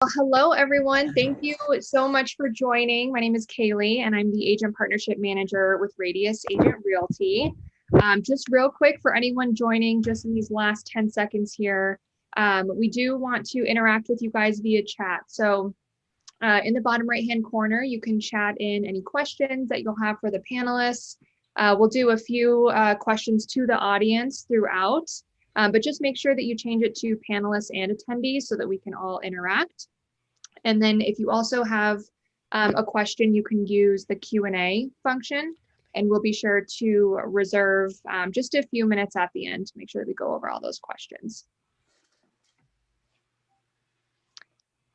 Hello, everyone. Thank you so much for joining. My name is Kaylee, and I'm the Agent Partnership Manager with Radius Agent Realty. Just real quick for anyone joining just in these last 10 seconds here, we do want to interact with you guys via chat. So in the bottom right-hand corner, you can chat in any questions that you'll have for the panelists. We'll do a few questions to the audience throughout. But just make sure that you change it to panelists and attendees so that we can all interact. And then if you also have a question, you can use the Q&A function, and we'll be sure to reserve just a few minutes at the end to make sure that we go over all those questions.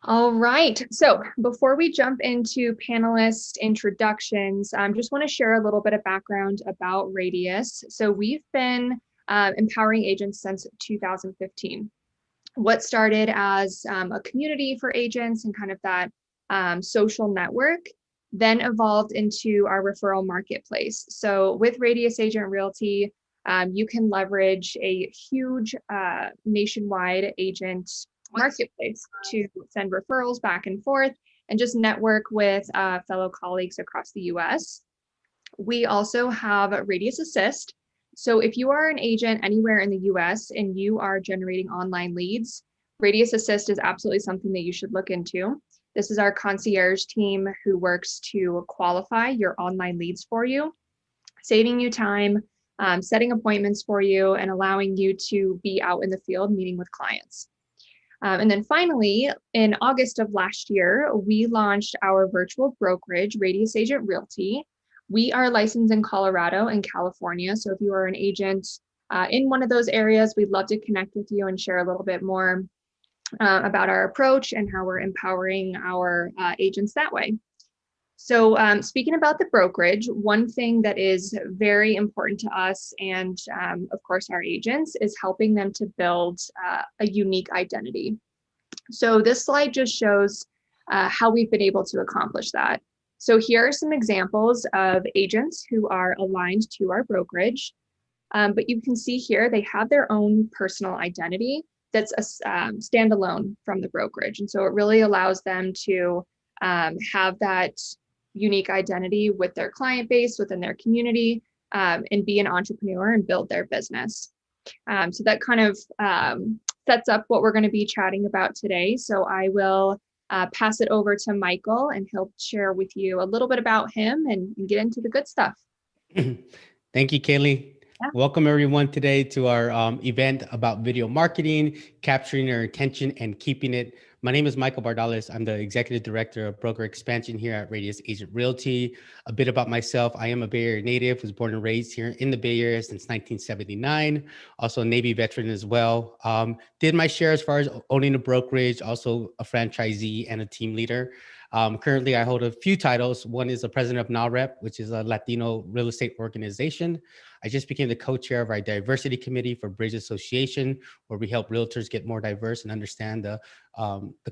All right, so before we jump into panelist introductions, I just want to share a little bit of background about Radius. So we've been empowering agents since 2015. What started as a community for agents and kind of that social network then evolved into our referral marketplace. So with Radius Agent Realty, you can leverage a huge nationwide agent marketplace to send referrals back and forth and just network with fellow colleagues across the US. We also have Radius Assist. So if you are an agent anywhere in the US and you are generating online leads, Radius Assist is absolutely something that you should look into. This is our concierge team who works to qualify your online leads for you, saving you time, setting appointments for you, and allowing you to be out in the field meeting with clients. And then finally, in August of last year, we launched our virtual brokerage, Radius Agent Realty. We are licensed in Colorado and California. So if you are an agent in one of those areas, we'd love to connect with you and share a little bit more about our approach and how we're empowering our agents that way. So speaking about the brokerage, one thing that is very important to us and of course our agents is helping them to build a unique identity. So this slide just shows how we've been able to accomplish that. So here are some examples of agents who are aligned to our brokerage, but you can see here they have their own personal identity that's a standalone from the brokerage. And so it really allows them to have that unique identity with their client base, within their community, and be an entrepreneur and build their business. So that kind of sets up what we're going to be chatting about today. So I will pass it over to Michael and he'll share with you a little bit about him and get into the good stuff. Thank you, Kaylee. Yeah. Welcome everyone today to our event about video marketing, capturing your attention and keeping it. My name is Michael Bardales. I'm the Executive Director of Broker Expansion here at Radius Agent Realty. A bit about myself. I am a Bay Area native, was born and raised here in the Bay Area since 1979. Also a Navy veteran as well. Did my share as far as owning a brokerage, also a franchisee and a team leader. Currently, I hold a few titles. One is the president of NAREP, which is a Latino real estate organization. I just became the co-chair of our diversity committee for Bridge Association, where we help realtors get more diverse and understand the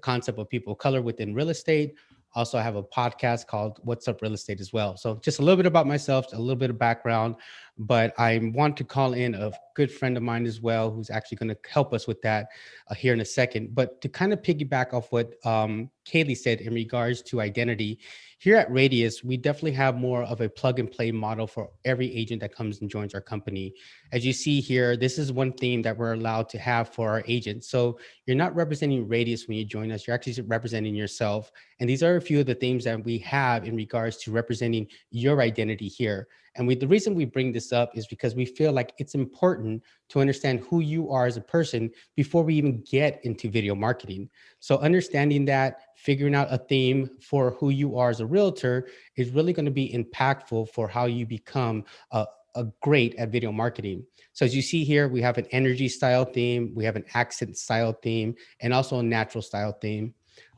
concept of people of color within real estate. Also, I have a podcast called What's Up Real Estate as well. So just a little bit about myself, a little bit of background, but I want to call in a good friend of mine as well, who's actually going to help us with that here in a second. But to kind of piggyback off what Kaylee said in regards to identity, here at Radius, we definitely have more of a plug and play model for every agent that comes and joins our company. As you see here, this is one theme that we're allowed to have for our agents. So you're not representing Radius when you join us, you're actually representing yourself. And these are a few of the themes that we have in regards to representing your identity here. And the reason we bring this up is because we feel like it's important to understand who you are as a person before we even get into video marketing. So understanding that, figuring out a theme for who you are as a realtor is really going to be impactful for how you become a great at video marketing. So as you see here, we have an energy style theme, we have an accent style theme, and also a natural style theme.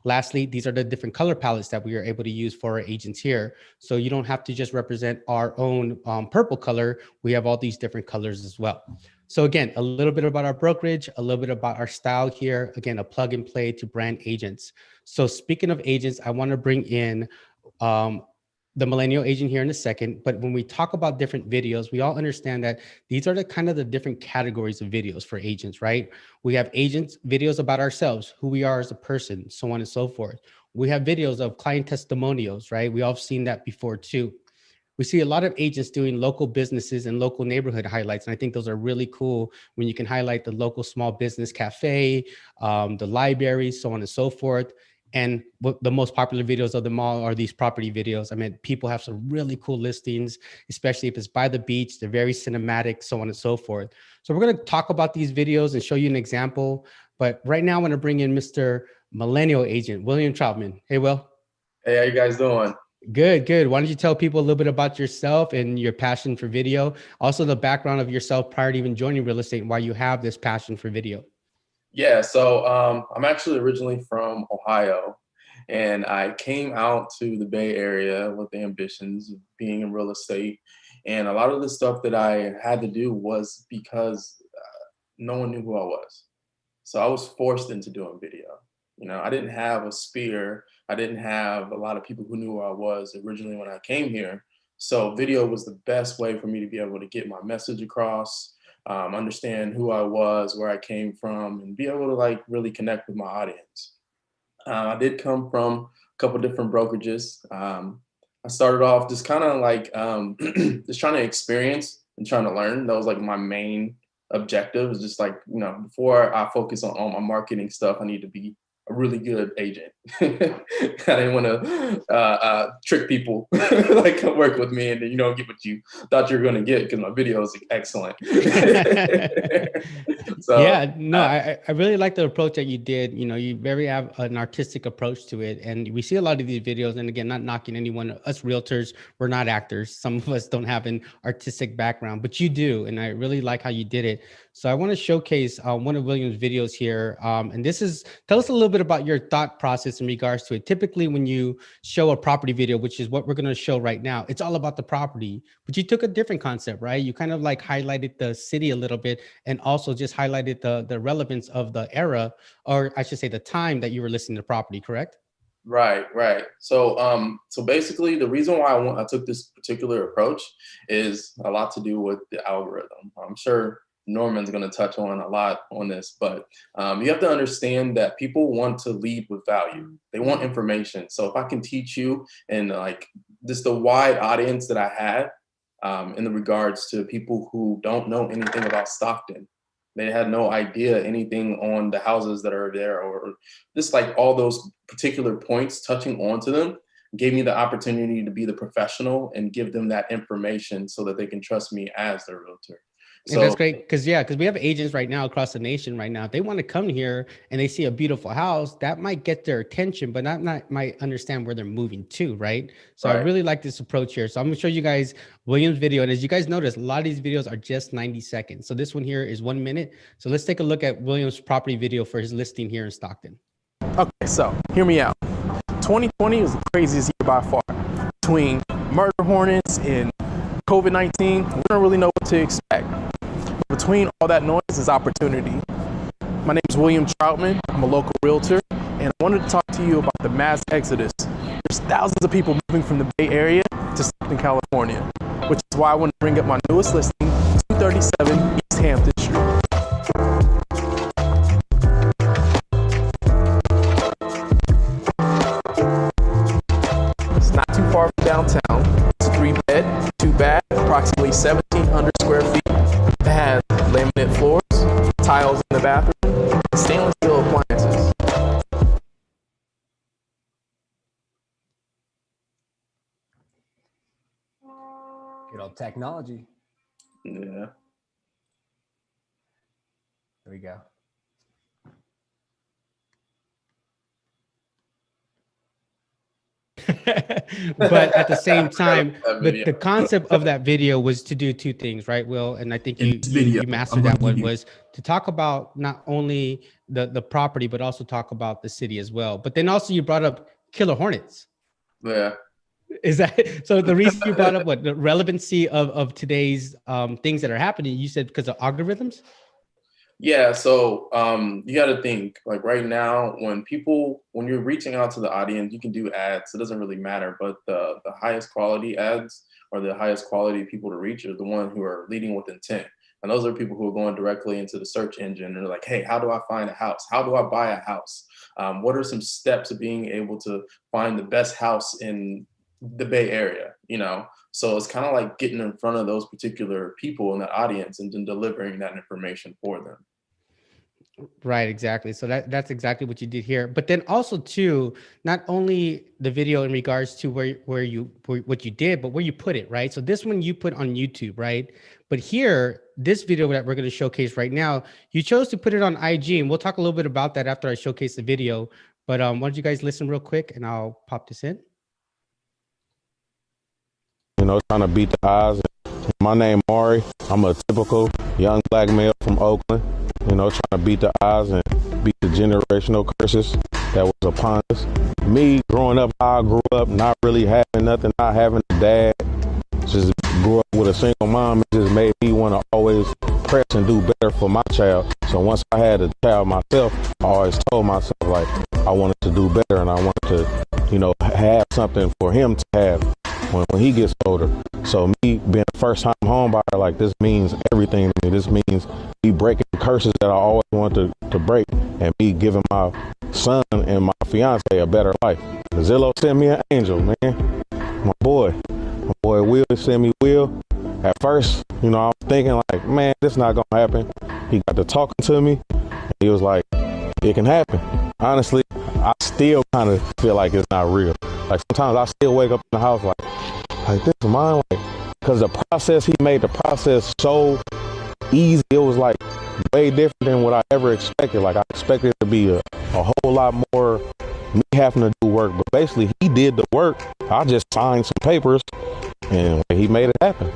Lastly, these are the different color palettes that we are able to use for our agents here. So you don't have to just represent our own purple color. We have all these different colors as well. So again, a little bit about our brokerage, a little bit about our style here. Again, a plug and play to brand agents. So speaking of agents, I want to bring in the millennial agent here in a second, but when we talk about different videos, we all understand that these are the kind of the different categories of videos for agents, right? We have agents videos about ourselves, who we are as a person, so on and so forth. We have videos of client testimonials, right? We all have seen that before too. We see a lot of agents doing local businesses and local neighborhood highlights. And I think those are really cool when you can highlight the local small business cafe, the library, so on and so forth. And what the most popular videos of them all are these property videos. I mean, people have some really cool listings, especially if it's by the beach. They're very cinematic, so on and so forth. So we're going to talk about these videos and show you an example. But right now, I want to bring in Mr. Millennial Agent, William Troutman. Hey, Will. Hey, how you guys doing? Good, good. Why don't you tell people a little bit about yourself and your passion for video? Also, the background of yourself prior to even joining real estate and why you have this passion for video. Yeah, so I'm actually originally from Ohio, and I came out to the Bay Area with the ambitions of being in real estate. And a lot of the stuff that I had to do was because no one knew who I was. So I was forced into doing video. You know, I didn't have a sphere. I didn't have a lot of people who knew who I was originally when I came here. So video was the best way for me to be able to get my message across, understand who I was, where I came from, and be able to like really connect with my audience. I did come from a couple different brokerages. I started off just kind of like just trying to experience and trying to learn. That was like my main objective, is just like, you know, before I focus on my marketing stuff, I need to be a really good agent. I didn't want to trick people like work with me and then you don't get what you thought you were going to get because my video is excellent. So yeah, no, I really like the approach that you did. You know, you very have an artistic approach to it. And we see a lot of these videos, and again, not knocking anyone, us realtors, we're not actors. Some of us don't have an artistic background, but you do. And I really like how you did it. So I want to showcase one of William's videos here. And this is, tell us a little bit about your thought process in regards to it. Typically, when you show a property video, which is what we're going to show right now, it's all about the property, but you took a different concept, right? You kind of like highlighted the city a little bit and also just highlighted the relevance of the era, or I should say the time that you were listing the property, correct? Right. So, so basically, the reason why I took this particular approach is a lot to do with the algorithm. I'm sure Norman's going to touch on a lot on this, but you have to understand that people want to lead with value. They want information. So if I can teach you, and like just the wide audience that I had in the regards to people who don't know anything about Stockton, they had no idea anything on the houses that are there, or just like all those particular points touching onto them gave me the opportunity to be the professional and give them that information so that they can trust me as their realtor. And that's great because we have agents right now across the nation right now. If they want to come here and they see a beautiful house, that might get their attention, but not might understand where they're moving to, right? So I really like this approach here. So I'm gonna show you guys William's video. And as you guys notice, a lot of these videos are just 90 seconds. So this one here is 1 minute. So let's take a look at William's property video for his listing here in Stockton. Okay, so hear me out. 2020 was the craziest year by far. Between murder hornets and COVID-19, we don't really know what to expect. Between all that noise is opportunity. My name is William Troutman. I'm a local realtor, and I wanted to talk to you about the mass exodus. There's thousands of people moving from the Bay Area to Stockton, California, which is why I want to bring up my newest listing, 237 East Hampton Street. It's not too far from downtown. It's a 3-bed, 2-bath, approximately 1,700 square feet. It has laminate floors, tiles in the bathroom, and stainless steel appliances. Good old technology. Yeah. There we go. But at the same time, the concept of that video was to do two things, right, Will? And I think you mastered that one, was to talk about not only the property, but also talk about the city as well. But then also you brought up killer hornets. Yeah. Is that so? The reason you brought up the relevancy of today's things that are happening, you said because of algorithms? Yeah, so you got to think like right now when you're reaching out to the audience, you can do ads. It doesn't really matter, but the highest quality ads or the highest quality people to reach are the ones who are leading with intent. And those are people who are going directly into the search engine and they're like, hey, how do I find a house? How do I buy a house? What are some steps of being able to find the best house in the Bay Area? So it's kind of like getting in front of those particular people in that audience and then delivering that information for them. Right, exactly. So that's exactly what you did here. But then also too, not only the video in regards to what you did, but where you put it, right? So this one you put on YouTube, right? But here, this video that we're going to showcase right now, you chose to put it on IG, and we'll talk a little bit about that after I showcase the video. But why don't you guys listen real quick, and I'll pop this in. Trying to beat the odds. My name Maury. I'm a typical young black male from Oakland. Trying to beat the odds and beat the generational curses that was upon us. Me growing up how I grew up, not really having nothing, not having a dad, just grew up with a single mom. It just made me want to always press and do better for my child. So once I had a child myself, I always told myself like I wanted to do better and I wanted to, have something for him to have when he gets older. So me being a first time home buyer, like this means everything to me. This means me breaking curses that I always wanted to break and me giving my son and my fiance a better life. Zillow sent me an angel, man. My boy Will sent me Will. At first, I was thinking like, man, this not gonna happen. He got to talking to me and he was like, it can happen. Honestly, I still kind of feel like it's not real. Like sometimes I still wake up in the house like this is mine, like, because the process, he made the process so easy. It was like way different than what I ever expected. Like I expected it to be a whole lot more me having to do work, but basically he did the work. I just signed some papers and he made it happen.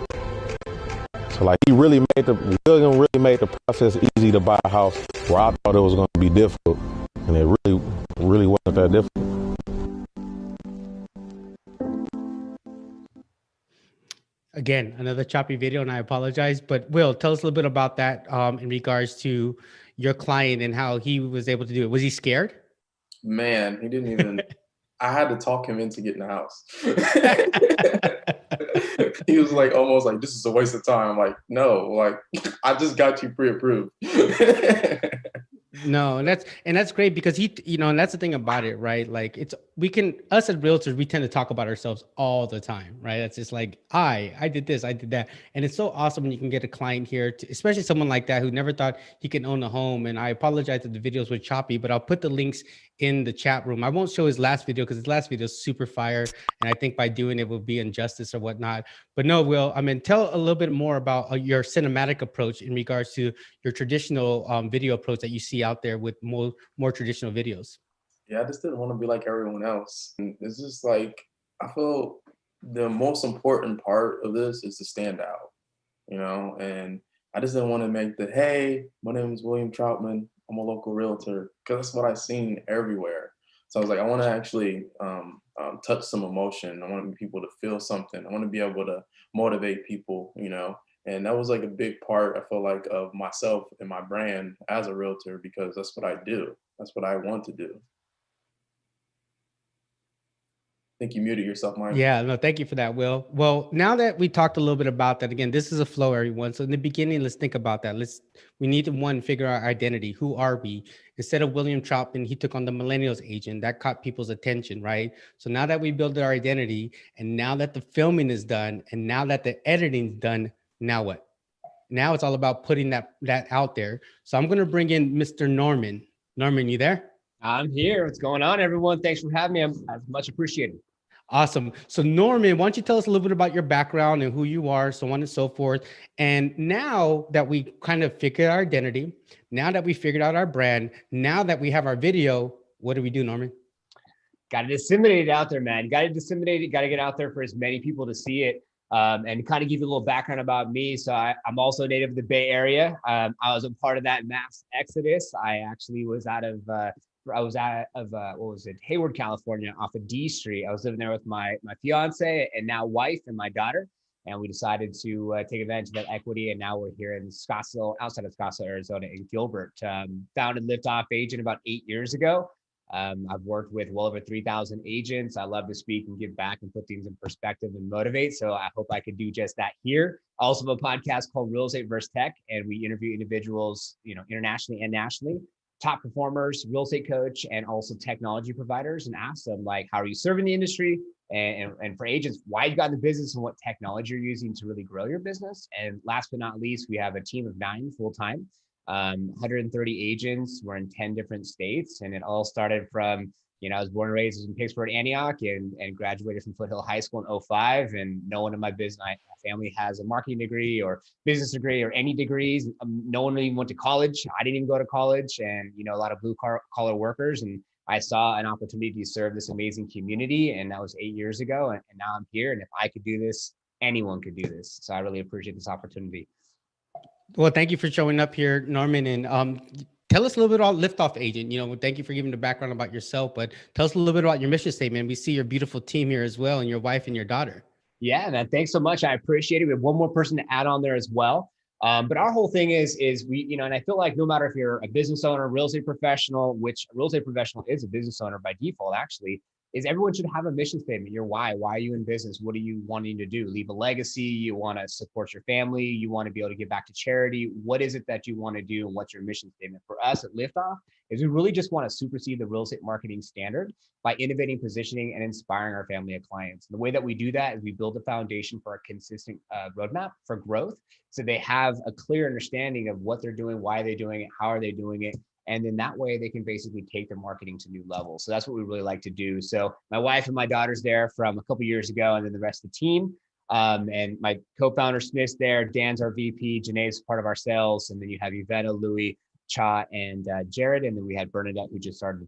So like William really made the process easy to buy a house where I thought it was going to be difficult, and it really wasn't that difficult. Again, another choppy video, and I apologize. But Will, tell us a little bit about that in regards to your client and how he was able to do it. Was he scared? Man, he didn't even. I had to talk him into getting the house. He was like almost like, this is a waste of time. I'm like, no, like I just got you pre-approved. No, and that's great because he, and that's the thing about it, right? Like us as realtors, we tend to talk about ourselves all the time, right? It's just like, I did this, I did that. And it's so awesome when you can get a client here, especially someone like that who never thought he can own a home. And I apologize that the videos were choppy, but I'll put the links in the chat room. I won't show his last video because his last video is super fire. And I think by doing it will be injustice or whatnot. But no, Will, tell a little bit more about your cinematic approach in regards to your traditional video approach that you see out there with more traditional videos. Yeah, I just didn't want to be like everyone else. And it's just like, I feel the most important part of this is to stand out, and I just didn't want to make the, hey, my name is William Troutman, I'm a local realtor, because that's what I've seen everywhere. So I was like, I want to actually touch some emotion. I want people to feel something. I want to be able to motivate people, and that was like a big part, I feel like, of myself and my brand as a realtor, because that's what I do. That's what I want to do. I think you muted yourself, Mike. Yeah, no, thank you for that, Will. Well, now that we talked a little bit about that, again, this is a flow, everyone. So in the beginning, let's think about that. We need to figure out our identity. Who are we? Instead of William Troutman, he took on the millennials agent. That caught people's attention, right? So now that we built our identity, and now that the filming is done, and now that the editing is done, now what? Now it's all about putting that out there. So I'm going to bring in Mr. Norman. Norman, you there? I'm here. What's going on, everyone? Thanks for having me. I'm much appreciated. Awesome. So Norman, why don't you tell us a little bit about your background and who you are, so on and so forth. And now that we kind of figured our identity, now that we figured out our brand, now that we have our video, what do we do, Norman? Got to disseminate it out there, man. Got to disseminate it. Got to get out there for as many people to see it. And kind of give you a little background about me. So I'm also native of the Bay Area. I was a part of that mass exodus. I actually was out of Hayward, California, off of D Street. I was living there with my fiance and now wife and my daughter. And we decided to take advantage of that equity. And now we're here in Scottsdale, outside of Scottsdale, Arizona, in Gilbert. Founded Liftoff Agent about 8 years ago. I've worked with well over 3,000 agents. I love to speak and give back and put things in perspective and motivate. So I hope I could do just that here. I also have a podcast called Real Estate vs. Tech, and we interview individuals, internationally and nationally, top performers, real estate coach, and also technology providers, and ask them, like, how are you serving the industry? And for agents, why you got in the business and what technology you're using to really grow your business. And last but not least, we have a team of 9 full-time, 130 agents. We're in 10 different states. And it all started from, I was born and raised in Pittsburgh, Antioch, and graduated from Foothill High School in 2005. And no one in my business, my family has a marketing degree or business degree or any degrees. No one even went to college. I didn't even go to college. And, a lot of blue collar workers. And I saw an opportunity to serve this amazing community. And that was 8 years ago. And now I'm here. And if I could do this, anyone could do this. So I really appreciate this opportunity. Well, thank you for showing up here, Norman. And tell us a little bit about Liftoff Agent. Thank you for giving the background about yourself, but tell us a little bit about your mission statement. We see your beautiful team here as well, and your wife and your daughter. Yeah, man, thanks so much. I appreciate it. We have one more person to add on there as well. But our whole thing is we, and I feel like no matter if you're a business owner, real estate professional, which a real estate professional is a business owner by default, actually, is everyone should have a mission statement. Your why. Why are you in business? What are you wanting to do? Leave a legacy. You want to support your family. You want to be able to give back to charity. What is it that you want to do? And what's your mission statement? For us at Liftoff is we really just want to supersede the real estate marketing standard by innovating, positioning, and inspiring our family of clients. And the way that we do that is we build a foundation for a consistent roadmap for growth. So they have a clear understanding of what they're doing, why they're doing it, how are they doing it. And then that way they can basically take their marketing to new levels. So that's what we really like to do. So my wife and my daughter's there from a couple of years ago, and then the rest of the team. And my co-founder Smith's there. Dan's our VP. Janae's part of our sales. And then you have Yvetta, Louie, Cha, and Jared. And then we had Bernadette, who just started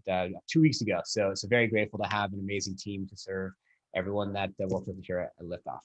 2 weeks ago. So very grateful to have an amazing team to serve everyone that works with us here at Liftoff.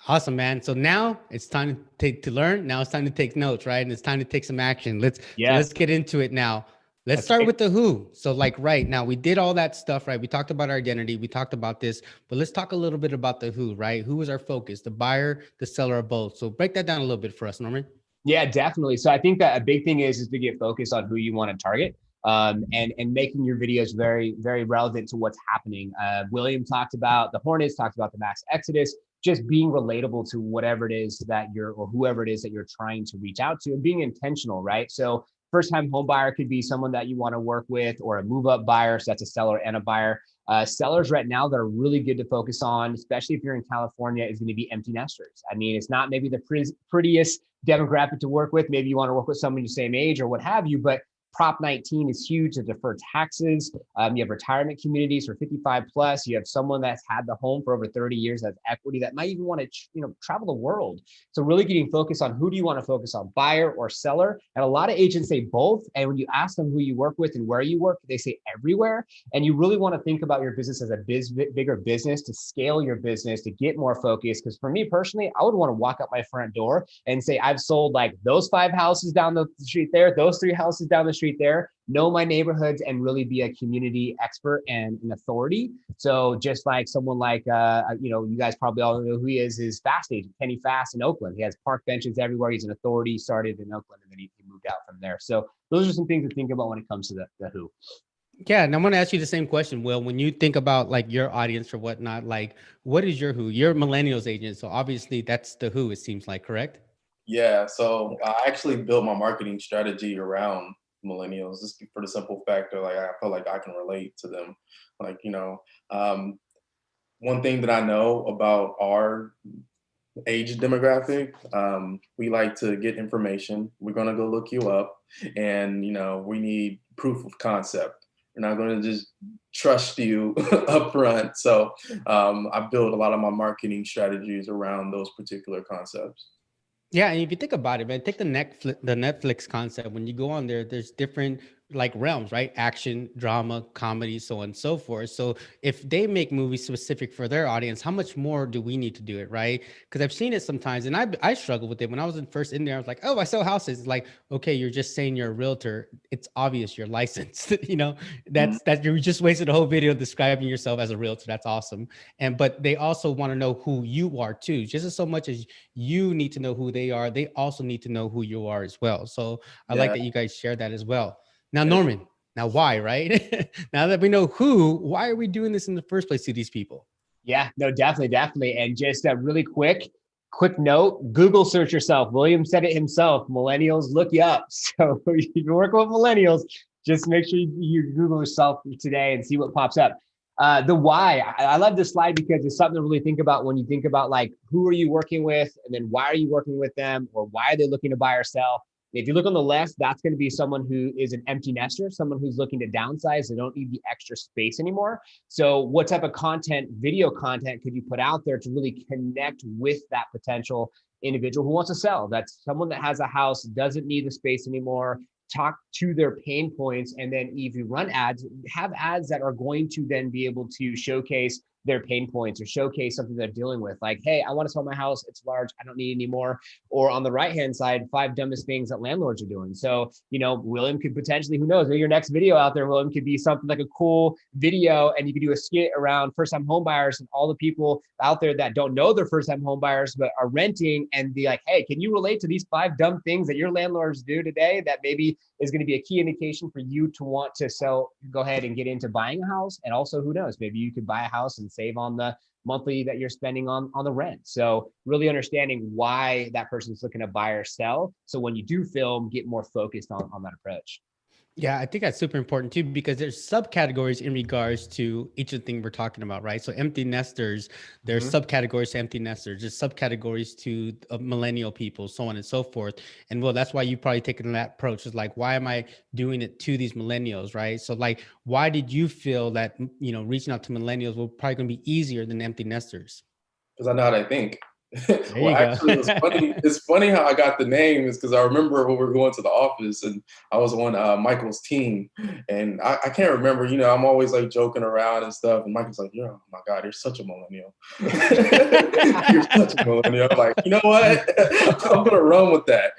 Awesome, man. So now it's time to learn. Now it's time to take notes, right? And it's time to take some action. Let's get into it now. Let's start with the who. So right now we did all that stuff, right? We talked about our identity. We talked about this, but let's talk a little bit about the who, right? Who is our focus? The buyer, the seller, or both. So break that down a little bit for us, Norman. Yeah, definitely. So I think that a big thing is to get focused on who you want to target. And making your videos very, very relevant to what's happening. William talked about the Hornets, talked about the mass exodus, just being relatable to whatever it is that or whoever it is that you're trying to reach out to, and being intentional, right? So first-time home buyer could be someone that you want to work with, or a move-up buyer. So that's a seller and a buyer. Sellers right now that are really good to focus on, especially if you're in California, is going to be empty nesters. I mean, it's not maybe the prettiest demographic to work with. Maybe you want to work with someone your same age or what have you, but Prop 19 is huge to defer taxes. You have retirement communities for 55 plus. You have someone that's had the home for over 30 years, that's equity, that might even want to travel the world. So really getting focused on who do you want to focus on, buyer or seller? And a lot of agents say both. And when you ask them who you work with and where you work, they say everywhere. And you really want to think about your business as a bigger business, to scale your business, to get more focused. Because for me personally, I would want to walk up my front door and say, I've sold like those 5 houses down the street there, those 3 houses down the street there, know my neighborhoods, and really be a community expert and an authority. So just like someone like, you guys probably all know who he is Fast Agent, Kenny Fast in Oakland. He has park benches everywhere. He's an authority. He started in Oakland, and then he moved out from there. So those are some things to think about when it comes to the who. Yeah, and I'm going to ask you the same question, Will. When you think about like your audience or whatnot, like what is your who? You're millennials agent, so obviously that's the who, it seems like, correct? Yeah, so I actually built my marketing strategy around millennials, just for the simple fact that I feel like I can relate to them. One thing that I know about our age demographic, we like to get information. We're going to go look you up, and we need proof of concept. We're not going to just trust you up front. So I build a lot of my marketing strategies around those particular concepts. Yeah, and if you think about it, man, take the Netflix concept. When you go on there, there's different like realms, right? Action, drama, comedy, so on and so forth. So if they make movies specific for their audience, how much more do we need to do it, right? Because I've seen it sometimes, and I struggle with it. When I was first in there, I was like, oh, I sell houses. It's like, okay, you're just saying you're a realtor. It's obvious you're licensed. You know, that you just wasted a whole video describing yourself as a realtor. That's awesome. But they also want to know who you are too. Just as so much as you need to know who they are, they also need to know who you are as well. So I like that you guys share that as well. Now, Norman, now why, right? Now that we know who, why are we doing this in the first place to these people? Yeah, no, definitely. And just a really quick note, Google search yourself. William said it himself. Millennials look you up. So if you work with millennials, just make sure you Google yourself today and see what pops up. The why, I love this slide because it's something to really think about when you think about like, who are you working with? And then why are you working with them? Or why are they looking to buy or sell? If you look on the left, that's going to be someone who is an empty nester, someone who's looking to downsize. They don't need the extra space anymore. So what type of content, video content, could you put out there to really connect with that potential individual who wants to sell? That's someone that has a house, doesn't need the space anymore, talk to their pain points. And then if you run ads, have ads that are going to then be able to showcase their pain points or showcase something they're dealing with. Like, hey, I want to sell my house. It's large. I don't need any more. Or on the right-hand side, 5 dumbest things that landlords are doing. So, you know, William could potentially, who knows, maybe your next video out there, William, could be something like a cool video, and you could do a skit around first-time home buyers and all the people out there that don't know they're first-time home buyers, but are renting, and be like, hey, can you relate to these 5 dumb things that your landlords do today that maybe is going to be a key indication for you to want to sell, go ahead and get into buying a house. And also, who knows, maybe you could buy a house and save on the monthly that you're spending on the rent. So really understanding why that person's looking to buy or sell. So when you do film, get more focused on that approach. Yeah, I think that's super important too, because there's subcategories in regards to each of the things we're talking about, right? So empty nesters, there's subcategories to empty nesters, there's subcategories to millennial people, so on and so forth. And well, that's why you've probably taken that approach. Is like, why am I doing it to these millennials, right? So like, why did you feel that, you know, reaching out to millennials will probably going to be easier than empty nesters? Because I know how they think. Well, actually, it's funny how I got the name is because I remember when we were going to the office and I was on Michael's team, and I can't remember, you know, I'm always like joking around and stuff, and Michael's like, oh my God, you're such a millennial. You're such a millennial. I'm like, you know what? I'm gonna run with that.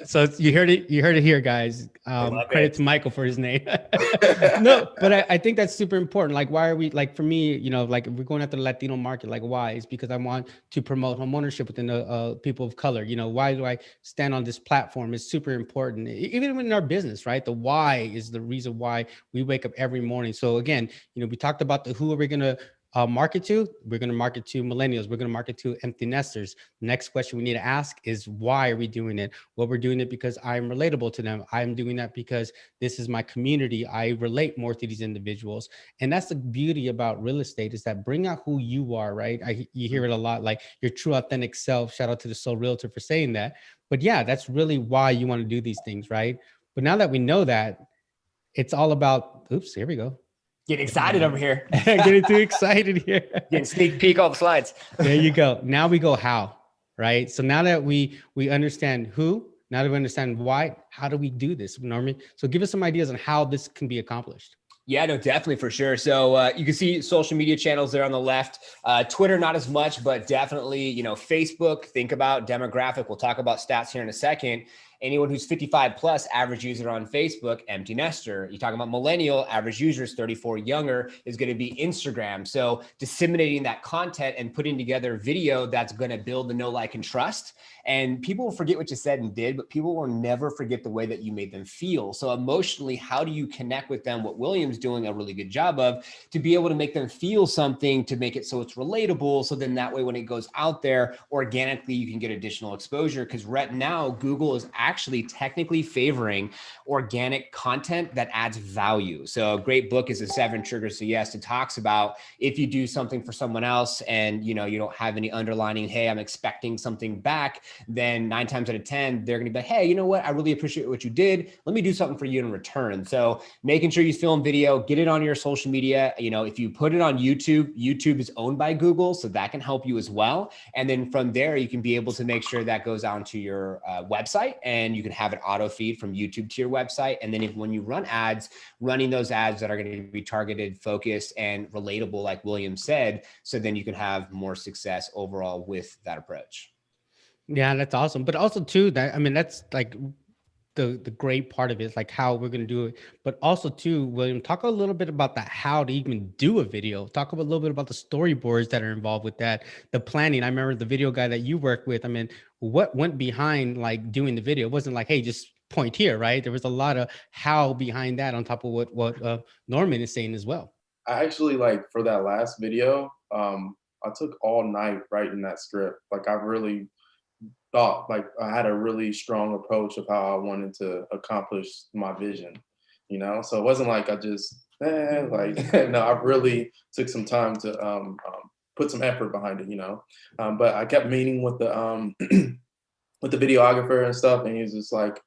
So you heard it here, guys. Credit to Michael for his name. No, but I think that's super important. Like, why are we, like, for me, you know, like if we're going after the Latino market, like why? It's because I want to promote homeownership within the people of color. You know, why do I stand on this platform? It's super important. Even in our business, right? The why is the reason why we wake up every morning. So again, you know, we talked about the who are we going to market to? We're going to market to millennials. We're going to market to empty nesters. The next question we need to ask is, why are we doing it? Well, we're doing it because I'm relatable to them. I'm doing that because this is my community. I relate more to these individuals. And that's the beauty about real estate, is that bring out who you are, right? You hear it a lot, like your true authentic self. Shout out to the Soul Realtor for saying that. But yeah, that's really why you want to do these things, right? But now that we know that, it's all about, oops, here we go. Getting excited over here. Getting too excited here. Getting sneak peek all the slides. There you go. Now we go how, right? So now that we understand who, now that we understand why, how do we do this, Norman? So give us some ideas on how this can be accomplished. Yeah, no, definitely, for sure. So you can see social media channels there on the left. Twitter, not as much, but definitely, you know, Facebook, think about demographic. We'll talk about stats here in a second. Anyone who's 55 plus, average user on Facebook, empty nester. You talk about millennial, average users 34 younger, is going to be Instagram. So disseminating that content and putting together video that's going to build the know, like, and trust. And people will forget what you said and did, but people will never forget the way that you made them feel. So emotionally, how do you connect with them? What William's doing a really good job of, to be able to make them feel something, to make it so it's relatable. So then that way, when it goes out there organically, you can get additional exposure. Because right now, Google is actually technically favoring organic content that adds value. So a great book is The 7 Triggers to Yes. It talks about if you do something for someone else and, you know, you don't have any underlining, hey, I'm expecting something back, then 9 times out of 10, they're going to be like, hey, you know what? I really appreciate what you did. Let me do something for you in return. So making sure you film video, get it on your social media. You know, if you put it on YouTube, YouTube is owned by Google, so that can help you as well. And then from there, you can be able to make sure that goes onto your website. And then you can have it auto feed from YouTube to your website. And then when you run ads, running those ads that are going to be targeted, focused, and relatable, like William said, so then you can have more success overall with that approach. Yeah, that's awesome. But also too, that, I mean, that's like the great part of it is like how we're going to do it. But also too, William, talk a little bit about that, how to even do a video. Talk a little bit about the storyboards that are involved with that, the planning. I remember the video guy that you work with. I mean, what went behind like doing the video? It wasn't like, hey, just point here, right? There was a lot of how behind that on top of what Norman is saying as well. I actually, like, for that last video, I took all night writing that script. Like, I really thought, like, I had a really strong approach of how I wanted to accomplish my vision, you know? So it wasn't like I just, like, no, I really took some time to put some effort behind it, you know? But I kept meeting with the with the videographer and stuff, and he was just like,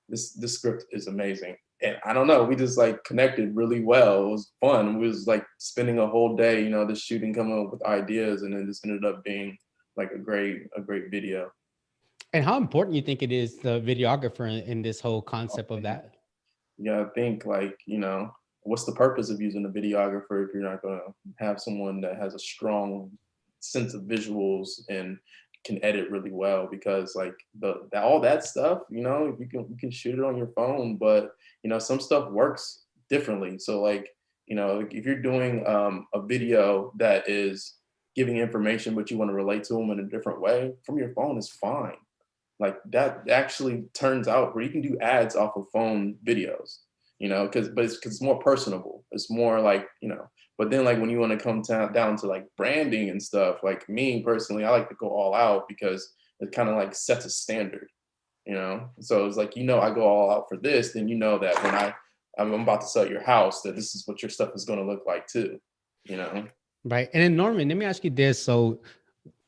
this script is amazing. And I don't know, we just like connected really well. It was fun. We was like spending a whole day, you know, just shooting, coming up with ideas, and then just ended up being like a great video. And how important you think it is, the videographer in this whole concept of that? Yeah, I think, like, you know, what's the purpose of using a videographer if you're not going to have someone that has a strong sense of visuals and can edit really well? Because like all that stuff, you know, you can shoot it on your phone, but you know, some stuff works differently. So like, you know, if you're doing a video that is giving information, but you want to relate to them in a different way, from your phone is fine. Like that actually turns out where you can do ads off of phone videos, you know, because it's more personable. It's more like, you know, but then like when you want to come down to like branding and stuff, like me personally, I like to go all out because it kind of like sets a standard, you know? So it's like, you know, I go all out for this, then you know that when I'm about to sell your house, that this is what your stuff is going to look like too, you know? Right. And then Norman, let me ask you this. So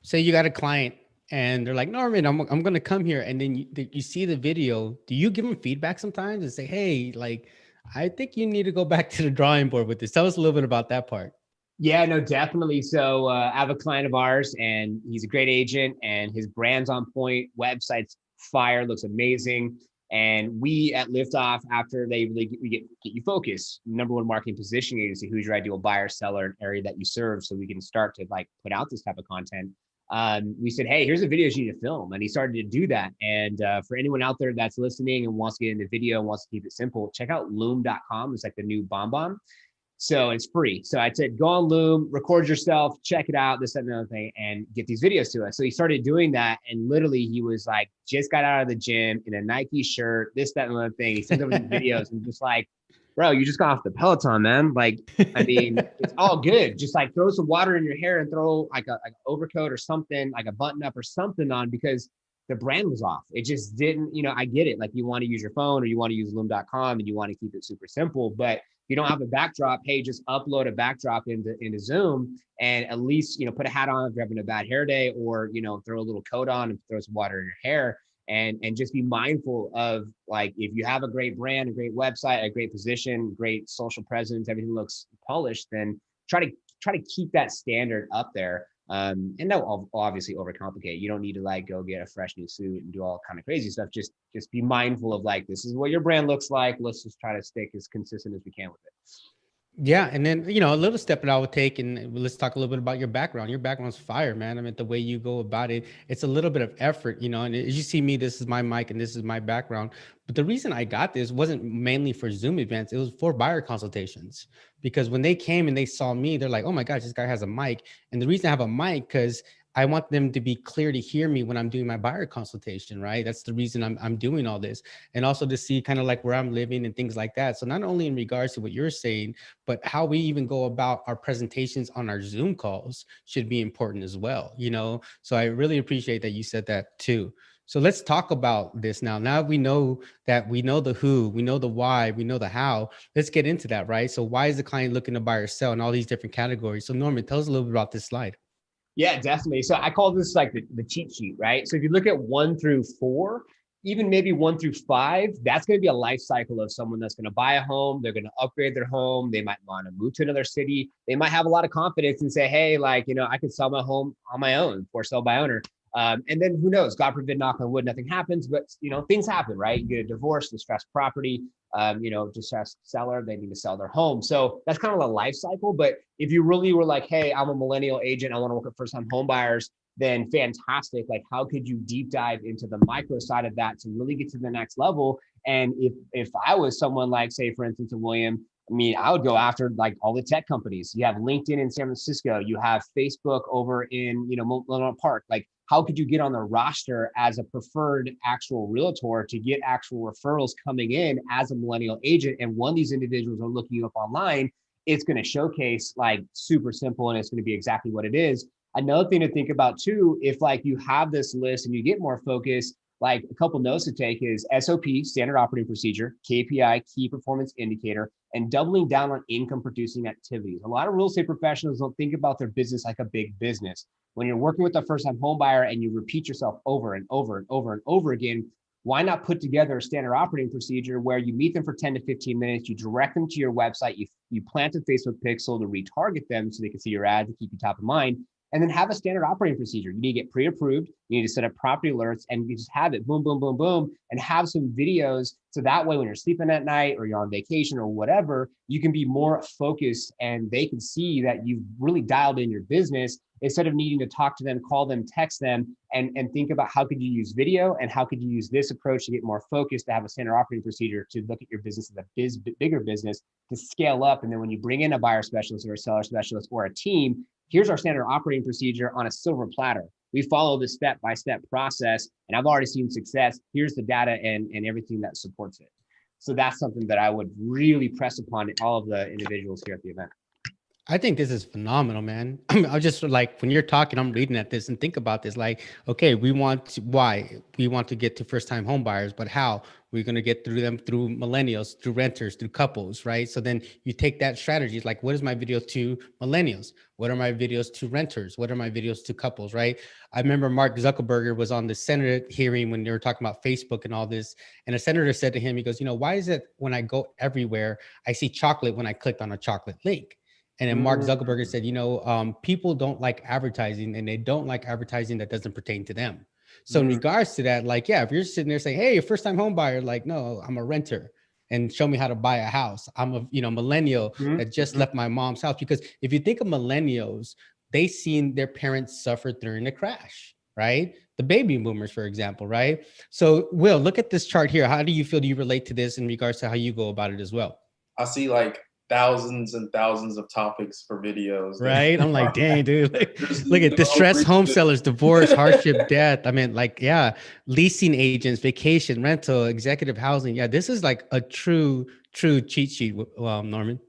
say you got a client and they're like, Norman, I'm going to come here. And then you see the video. Do you give them feedback sometimes and say, hey, like, I think you need to go back to the drawing board with this? Tell us a little bit about that part. Yeah, no, definitely. So I have a client of ours, and he's a great agent, and his brand's on point, website's fire, looks amazing. And we at Liftoff, after we get you focused, number one marketing positioning agency, who's your ideal buyer, seller, area that you serve, so we can start to like put out this type of content. We said, hey, here's a video you need to film. And he started to do that. And for anyone out there that's listening and wants to get into video and wants to keep it simple, check out loom.com. It's like the new BombBomb. So it's free. So I said, go on Loom, record yourself, check it out, this, that, and the other thing, and get these videos to us. So he started doing that. And literally he was like, just got out of the gym in a Nike shirt, this, that, and the other thing. He sent over these videos and just like, bro, you just got off the Peloton, man. Like, I mean, it's all good. Just like throw some water in your hair and throw like an overcoat or something, like a button up or something on, because the brand was off. It just didn't, you know, I get it. Like you want to use your phone or you want to use loom.com and you want to keep it super simple, but if you don't have a backdrop, hey, just upload a backdrop into Zoom and at least, you know, put a hat on if you're having a bad hair day, or, you know, throw a little coat on and throw some water in your hair. And just be mindful of, like, if you have a great brand, a great website, a great position, great social presence, everything looks polished, then try to keep that standard up there. And that'll obviously overcomplicate. You don't need to like go get a fresh new suit and do all kind of crazy stuff. Just be mindful of like, this is what your brand looks like. Let's just try to stick as consistent as we can with it. Yeah. And then, you know, a little step that I would take, and let's talk a little bit about your background. Your background's fire, man. I mean, the way you go about it, it's a little bit of effort, you know, and as you see me, this is my mic and this is my background. But the reason I got this wasn't mainly for Zoom events. It was for buyer consultations, because when they came and they saw me, they're like, oh my gosh, this guy has a mic. And the reason I have a mic, because I want them to be clear to hear me when I'm doing my buyer consultation, right? That's the reason I'm doing all this. And also to see kind of like where I'm living and things like that. So not only in regards to what you're saying, but how we even go about our presentations on our Zoom calls should be important as well, you know? So I really appreciate that you said that too. So let's talk about this now. Now we know that we know the who, we know the why, we know the how. Let's get into that, right? So why is the client looking to buy or sell in all these different categories? So Norman, tell us a little bit about this slide. Yeah, definitely. So I call this like the cheat sheet, right? So if you look at 1 through 4, even maybe 1 through 5, that's going to be a life cycle of someone that's going to buy a home. They're going to upgrade their home. They might want to move to another city. They might have a lot of confidence and say, hey, like, you know, I could sell my home on my own, for sale by owner. And then who knows, God forbid, knock on wood, nothing happens, but things happen, right? You get a divorce, distressed property, distressed seller, they need to sell their home. So that's kind of the life cycle. But if you really were like, hey, I'm a millennial agent, I want to work with first-time home buyers, then fantastic. Like, how could you deep dive into the micro side of that to really get to the next level? And if I was someone like, say, for instance, a William, I would go after like all the tech companies. You have LinkedIn in San Francisco, you have Facebook over in, Millennium Park. Like, how could you get on the roster as a preferred actual realtor to get actual referrals coming in as a millennial agent? And when these individuals are looking you up online, it's going to showcase like super simple, and it's going to be exactly what it is. Another thing to think about too, if like you have this list and you get more focused, like a couple notes to take is SOP, standard operating procedure, KPI, key performance indicator, and doubling down on income producing activities. A lot of real estate professionals don't think about their business like a big business. When you're working with a first-time home buyer and you repeat yourself over and over and over and over again, why not put together a standard operating procedure where you meet them for 10 to 15 minutes, you direct them to your website, you plant a Facebook pixel to retarget them so they can see your ads and keep you top of mind, and then have a standard operating procedure. You need to get pre-approved, you need to set up property alerts, and you just have it boom, boom, boom, boom, and have some videos. So that way, when you're sleeping at night or you're on vacation or whatever, you can be more focused and they can see that you've really dialed in your business instead of needing to talk to them, call them, text them, and think about how could you use video and how could you use this approach to get more focused, to have a standard operating procedure, to look at your business as a bigger business, to scale up. And then when you bring in a buyer specialist or a seller specialist or a team, here's our standard operating procedure on a silver platter. We follow the step-by-step process, and I've already seen success. Here's the data and everything that supports it. So that's something that I would really press upon all of the individuals here at the event. I think this is phenomenal, man. I'm just like, when you're talking, I'm reading at this and think about this, like, okay, we want to get to first-time home buyers, but how? We're going to get through them through millennials, through renters, through couples, right? So then you take that strategy, like, what is my video to millennials? What are my videos to renters? What are my videos to couples, right? I remember Mark Zuckerberg was on the Senate hearing when they were talking about Facebook and all this. And a senator said to him, he goes, why is it when I go everywhere, I see chocolate when I clicked on a chocolate link? And then Mark Zuckerberg said, people don't like advertising, and they don't like advertising that doesn't pertain to them. So in regards to that, like, yeah, if you're sitting there saying, hey, first time home buyer, like, no, I'm a renter and show me how to buy a house. I'm a millennial that just left my mom's house. Because if you think of millennials, they seen their parents suffer during the crash, right? The baby boomers, for example, right? So Will, look at this chart here. How do you feel? Do you relate to this in regards to how you go about it as well? I see like thousands and thousands of topics for videos. Right? I'm like, dang, dude. Look at distressed home sellers, divorce, hardship, death. I mean, like, yeah, leasing agents, vacation, rental, executive housing. Yeah, this is like a true cheat sheet, Norman.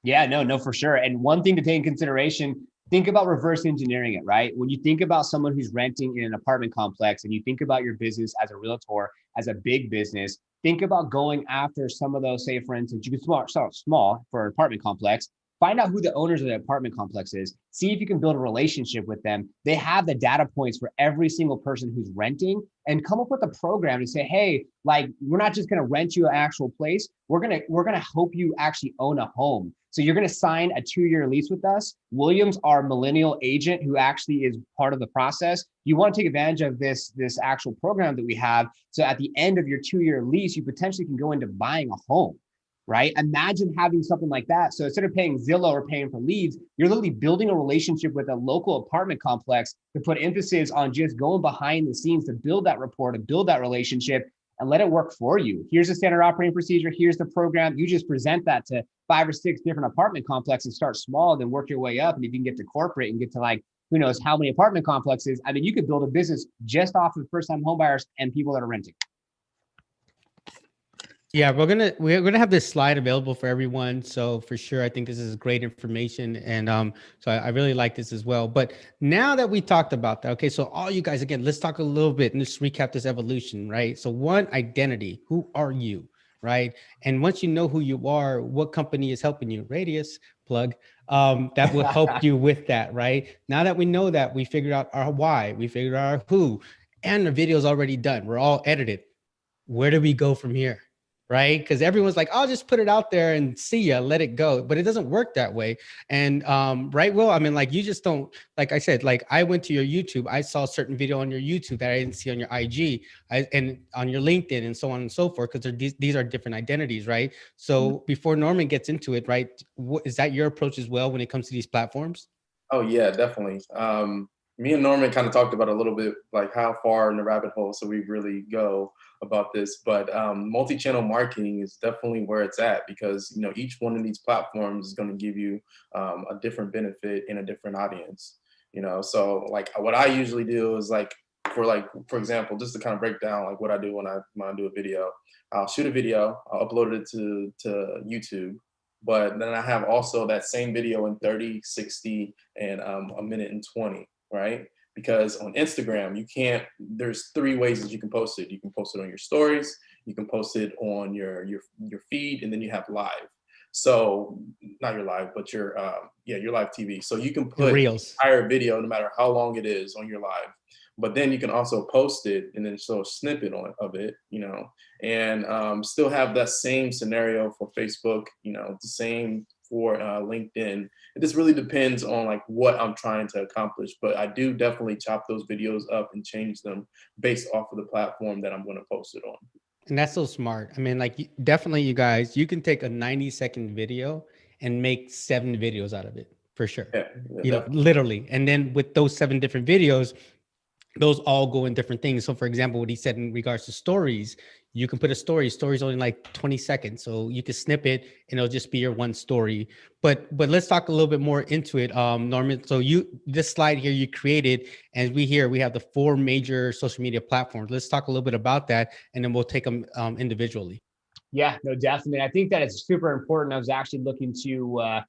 Yeah, no, for sure. And one thing to take in consideration, think about reverse engineering it, right? When you think about someone who's renting in an apartment complex and you think about your business as a realtor, as a big business, think about going after some of those, say, for instance, you can start small for an apartment complex, find out who the owners of the apartment complex is, see if you can build a relationship with them. They have the data points for every single person who's renting, and come up with a program to say, hey, like, we're not just going to rent you an actual place. We're going to help you actually own a home. So you're going to sign a 2-year lease with us. Williams, our millennial agent who actually is part of the process, you want to take advantage of this actual program that we have. So at the end of your 2-year lease, you potentially can go into buying a home, right? Imagine having something like that. So instead of paying Zillow or paying for leads, you're literally building a relationship with a local apartment complex to put emphasis on just going behind the scenes to build that rapport, to build that relationship, and let it work for you. Here's the standard operating procedure. Here's the program. You just present that to 5 or 6 different apartment complexes, start small, then work your way up. And if you can get to corporate and get to, like, who knows how many apartment complexes, I mean, you could build a business just off of first-time homebuyers and people that are renting. Yeah, we're gonna have this slide available for everyone. So for sure, I think this is great information, and so I really like this as well. But now that we talked about that, okay, so all you guys, again, let's talk a little bit and let's recap this evolution, right? So one, identity. Who are you, right? And once you know who you are, what company is helping you? Radius, plug. That will help you with that, right? Now that we know that, we figured out our why, we figured out our who, and the video's already done. We're all edited. Where do we go from here? right? Because everyone's like, I'll just put it out there and see ya, let it go. But it doesn't work that way. And right, Will, I mean, like you just don't, like I said, like I went to your YouTube, I saw a certain video on your YouTube that I didn't see on your IG and on your LinkedIn and so on and so forth, because these are different identities, right? So before Norman gets into it, right, is that your approach as well when it comes to these platforms? Oh yeah, definitely. Me and Norman kind of talked about a little bit like how far in the rabbit hole so we really go about this, but multi-channel marketing is definitely where it's at, because you know each one of these platforms is going to give you a different benefit in a different audience. You know, so like what I usually do is like for example, just to kind of break down like what I do when I do a video, I'll shoot a video, I'll upload it to YouTube. But then I have also that same video in 30, 60, and a minute and 20, right? Because on Instagram, there's 3 ways that you can post it. You can post it on your stories, you can post it on your feed, and then you have live. So not your live, but your live TV. So you can put Reels. an entire video, no matter how long it is, on your live. But then you can also post it and then show a snippet of it, you know, and still have that same scenario for Facebook, you know, the same for LinkedIn. It just really depends on like what I'm trying to accomplish. But I do definitely chop those videos up and change them based off of the platform that I'm going to post it on. And that's so smart. I mean, like definitely you guys, you can take a 90-second video and make 7 videos out of it for sure. Yeah, you know, literally. And then with those 7 different videos, those all go in different things. So for example, what he said in regards to stories, you can put a story's only like 20 seconds. So you can snip it and it'll just be your one story. But let's talk a little bit more into it, Norman. So this slide here you created, and we have the 4 major social media platforms. Let's talk a little bit about that, and then we'll take them individually. Yeah, no, definitely. I think that it's super important. I was actually looking to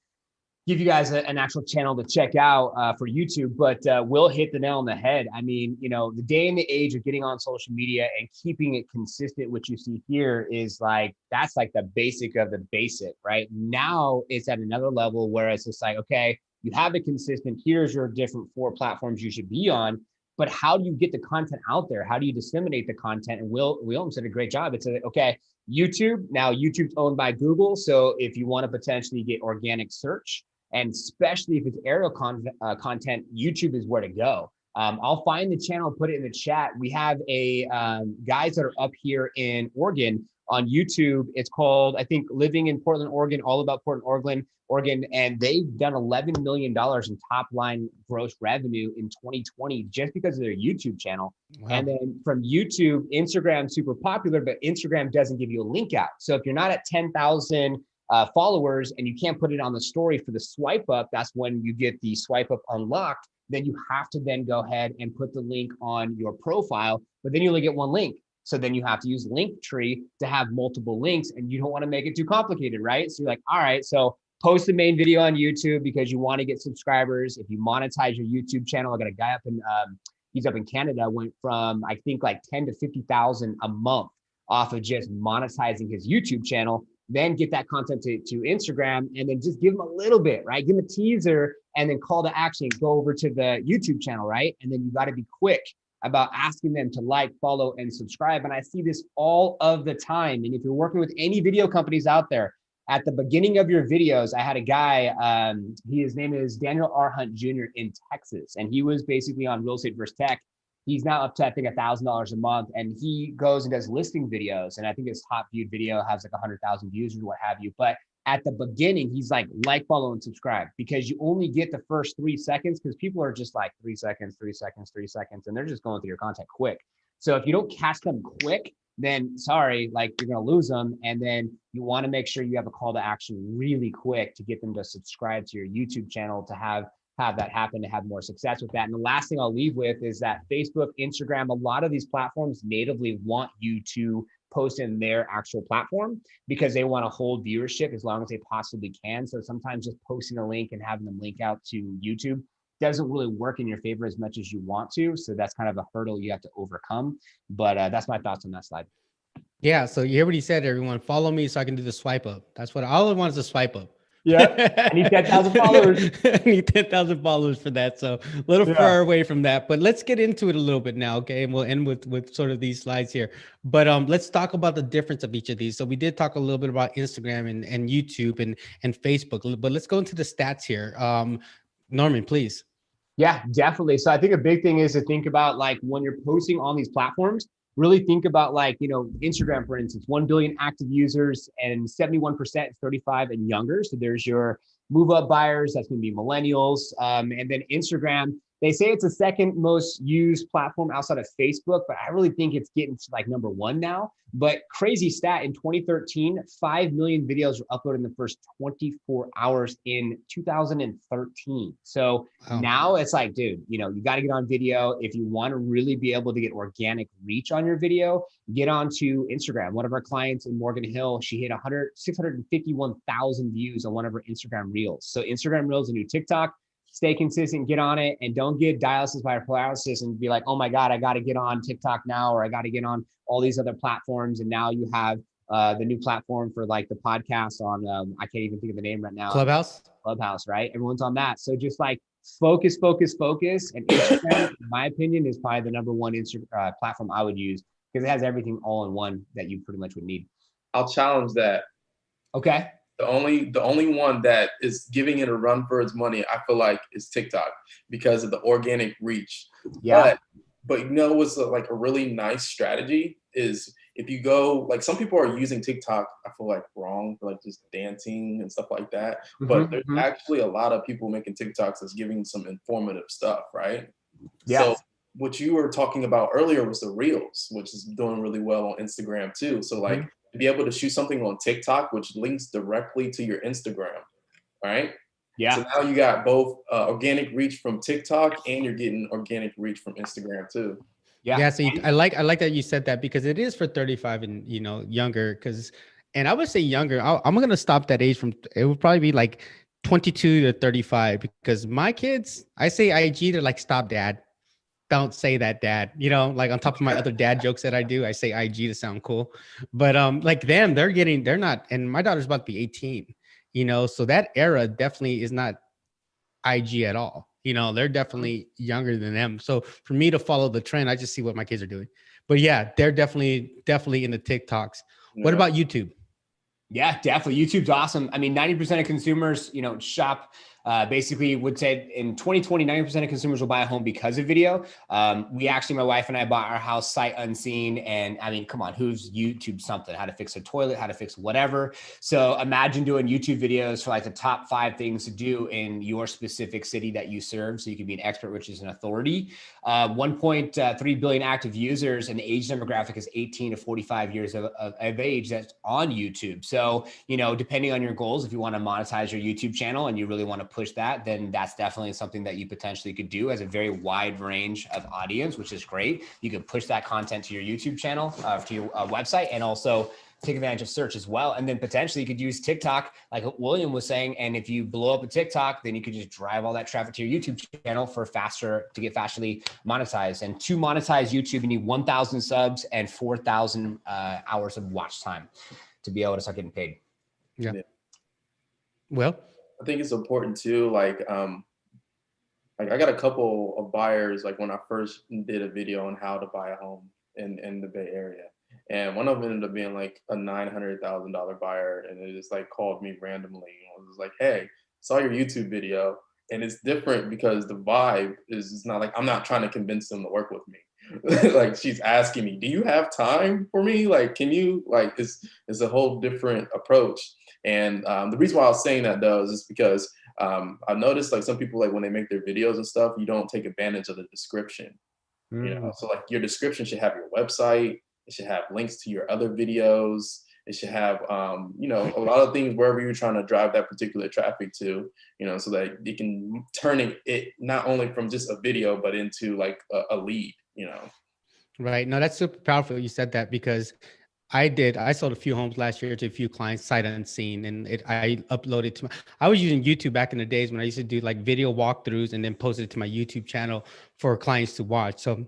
give you guys an actual channel to check out for YouTube, but Will hit the nail on the head. I mean, you know, the day and the age of getting on social media and keeping it consistent, which you see here is like, that's like the basic of the basic, right? Now it's at another level where it's just like, okay, you have it consistent. Here's your different 4 platforms you should be on, but how do you get the content out there? How do you disseminate the content? And Will said a great job. It's okay, YouTube, now YouTube's owned by Google. So if you want to potentially get organic search, and especially if it's aerial content, YouTube is where to go. I'll find the channel, put it in the chat. We have guys that are up here in Oregon on YouTube. It's called, I think, Living in Portland, Oregon, all about Portland, Oregon. And they've done $11 million in top line gross revenue in 2020 just because of their YouTube channel. Wow. And then from YouTube, Instagram's super popular, but Instagram doesn't give you a link out. So if you're not at 10,000 followers and you can't put it on the story for the swipe up, that's when you get the swipe up unlocked. Then you have to then go ahead and put the link on your profile, but then you only get one link. So then you have to use Linktree to have multiple links, and you don't want to make it too complicated, right? So you're like, all right, so post the main video on YouTube because you want to get subscribers. If you monetize your YouTube channel, I got a guy up in, he's up in Canada, went from, I think like 10 to 50,000 a month off of just monetizing his YouTube channel. Then get that content to Instagram, and then just give them a little bit, right? Give them a teaser and then call to action, go over to the YouTube channel, right? And then you got to be quick about asking them to like, follow, and subscribe. And I see this all of the time. And if you're working with any video companies out there, at the beginning of your videos, I had a guy, his name is Daniel R. Hunt Jr. in Texas. And he was basically on Real Estate vs. Tech. He's now up to, I think, $1,000 a month, and he goes and does listing videos. And I think his top viewed video has like 100,000 views or what have you. But at the beginning, he's like, follow, and subscribe, because you only get the first 3 seconds, because people are just like 3 seconds, 3 seconds, 3 seconds, and they're just going through your content quick. So if you don't catch them quick, then sorry, like you're going to lose them. And then you want to make sure you have a call to action really quick to get them to subscribe to your YouTube channel, to have that happen, to have more success with that. And the last thing I'll leave with is that Facebook, Instagram, a lot of these platforms natively want you to post in their actual platform because they want to hold viewership as long as they possibly can. So sometimes just posting a link and having them link out to YouTube doesn't really work in your favor as much as you want to. So that's kind of a hurdle you have to overcome. But that's my thoughts on that slide. Yeah. So you hear what he said, everyone. Follow me so I can do the swipe up. That's what all I want is a swipe up. Yeah, I need 10,000 followers. I need 10,000 followers for that. So a little far away from that, but let's get into it a little bit now. Okay. And we'll end with sort of these slides here, but let's talk about the difference of each of these. So we did talk a little bit about Instagram and YouTube and Facebook, but let's go into the stats here. Norman, please. Yeah, definitely. So I think a big thing is to think about like when you're posting on these platforms, really think about like, Instagram, for instance, 1 billion active users and 71% 35 and younger. So there's your move up buyers. That's going to be millennials. And then Instagram, they say it's the second most used platform outside of Facebook, but I really think it's getting to like number one now. But crazy stat, in 2013, 5 million videos were uploaded in the first 24 hours in 2013. So now it's like, dude, you got to get on video. If you want to really be able to get organic reach on your video, get onto Instagram. One of our clients in Morgan Hill, she hit 651,000 views on one of her Instagram reels. So Instagram reels, a new TikTok. Stay consistent, get on it, and don't get dialysis by paralysis and be like, oh my God, I got to get on TikTok now, or I got to get on all these other platforms. And now you have the new platform for like the podcast on, I can't even think of the name right now. Clubhouse, right? Everyone's on that. So just like focus. And Instagram, in my opinion, is probably the number one platform I would use because it has everything all in one that you pretty much would need. I'll challenge that. Okay. The only one that is giving it a run for its money, I feel like, is TikTok because of the organic reach. Yeah. But what's like a really nice strategy is if you go, like some people are using TikTok, I feel like wrong for like just dancing and stuff like that. But there's actually a lot of people making TikToks that's giving some informative stuff, right? Yeah. So what you were talking about earlier was the Reels, which is doing really well on Instagram too. So like, to be able to shoot something on TikTok, which links directly to your Instagram, right? Yeah. So now you got both organic reach from TikTok and you're getting organic reach from Instagram too. Yeah. Yeah. So I like that you said that because it is for 35 and younger. And I would say younger. I'm gonna stop that age from. It would probably be like 22 to 35 because my kids, I say IG, they're like, stop, dad. Don't say that, dad. Like on top of my other dad jokes that I do, I say IG to sound cool. But like them, they're not, and my daughter's about to be 18, so that era definitely is not IG at all. They're definitely younger than them. So for me to follow the trend, I just see what my kids are doing. But yeah, they're definitely in the TikToks. Yeah. What about YouTube? Yeah, definitely. YouTube's awesome. I mean, 90% of consumers, shop, basically would say in 2020, 90% of consumers will buy a home because of video. We actually, my wife and I bought our house sight unseen. And I mean, come on, who's YouTube something, how to fix a toilet, how to fix whatever. So imagine doing YouTube videos for like the top 5 things to do in your specific city that you serve. So you can be an expert, which is an authority. 1.3 billion active users, and the age demographic is 18 to 45 years of age that's on YouTube. So, depending on your goals, if you want to monetize your YouTube channel and you really want to push that, then that's definitely something that you potentially could do as a very wide range of audience, which is great. You can push that content to your YouTube channel, to your website, and also take advantage of search as well. And then potentially you could use TikTok, like William was saying. And if you blow up a TikTok, then you could just drive all that traffic to your YouTube channel to get fasterly monetized. And to monetize YouTube, you need 1,000 subs and 4,000 hours of watch time to be able to start getting paid. Yeah. Well, I think it's important too. Like I got a couple of buyers, like when I first did a video on how to buy a home in the Bay Area. And one of them ended up being like a $900,000 buyer. And it just like called me randomly. I was like, hey, saw your YouTube video. And it's different because the vibe is not like, I'm not trying to convince them to work with me. Like she's asking me, do you have time for me? Like, can you, like, it's a whole different approach. And the reason why I was saying that though is just because I've noticed like some people, like when they make their videos and stuff, you don't take advantage of the description. So like your description should have your website. It should have links to your other videos. It should have, a lot of things wherever you're trying to drive that particular traffic to, so that you can turn it not only from just a video, but into like a lead, Right. No, that's super powerful. You said that because I sold a few homes last year to a few clients sight unseen, and I uploaded to I was using YouTube back in the days when I used to do like video walkthroughs and then posted it to my YouTube channel for clients to watch. So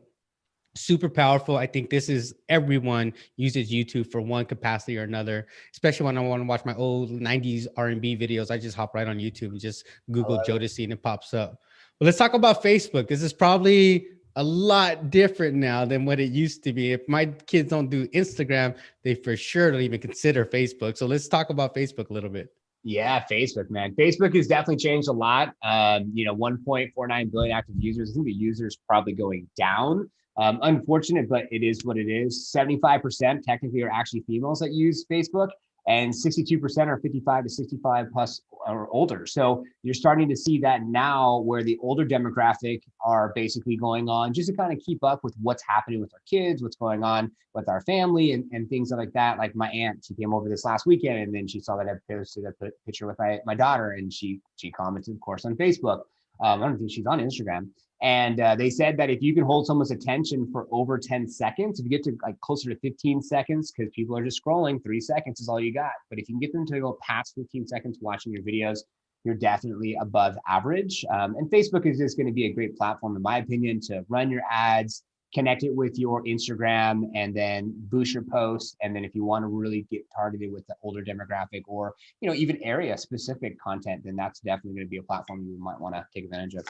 super powerful. I think this is everyone uses YouTube for one capacity or another, especially when I want to watch my old 90s R&B videos. I just hop right on YouTube and just Google Jodeci and it pops up. But let's talk about Facebook. This is probably a lot different now than what it used to be. If my kids don't do Instagram, they for sure don't even consider Facebook. So let's talk about Facebook a little bit. Yeah, Facebook, man. Facebook has definitely changed a lot. 1.49 billion active users. I think the users probably going down. Unfortunate, but it is what it is. 75% technically are actually females that use Facebook, and 62% are 55 to 65 plus or older. So you're starting to see that now where the older demographic are basically going on just to kind of keep up with what's happening with our kids, what's going on with our family and things like that. Like my aunt, she came over this last weekend and then she saw that I posted a picture with my daughter and she commented, of course, on Facebook. I don't think she's on Instagram. And they said that if you can hold someone's attention for over 10 seconds, if you get to like closer to 15 seconds, because people are just scrolling, 3 seconds is all you got. But if you can get them to go past 15 seconds watching your videos, you're definitely above average. And Facebook is just going to be a great platform, in my opinion, to run your ads, connect it with your Instagram, and then boost your posts. And then if you want to really get targeted with the older demographic or, even area specific content, then that's definitely going to be a platform you might want to take advantage of.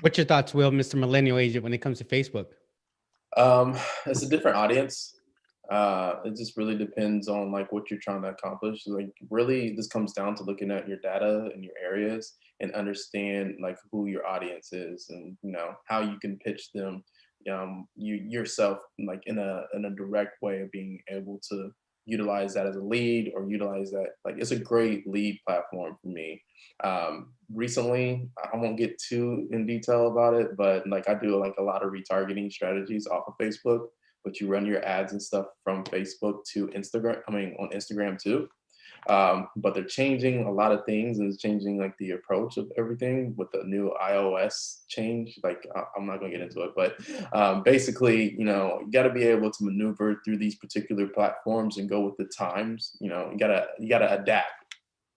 What's your thoughts, Will, Mr. Millennial Agent, when it comes to Facebook? It's a different audience. It just really depends on like what you're trying to accomplish. Like really, this comes down to looking at your data and your areas and understand like who your audience is and how you can pitch them yourself like in a direct way of being able to utilize that as a lead or utilize that. Like it's a great lead platform for me. Recently, I won't get too in detail about it, but like I do like a lot of retargeting strategies off of Facebook, but you run your ads and stuff from Facebook to Instagram, on Instagram too. But they're changing a lot of things and it's changing like the approach of everything with the new iOS change. Like I'm not gonna get into it, but basically, you got to be able to maneuver through these particular platforms and go with the times. You gotta adapt.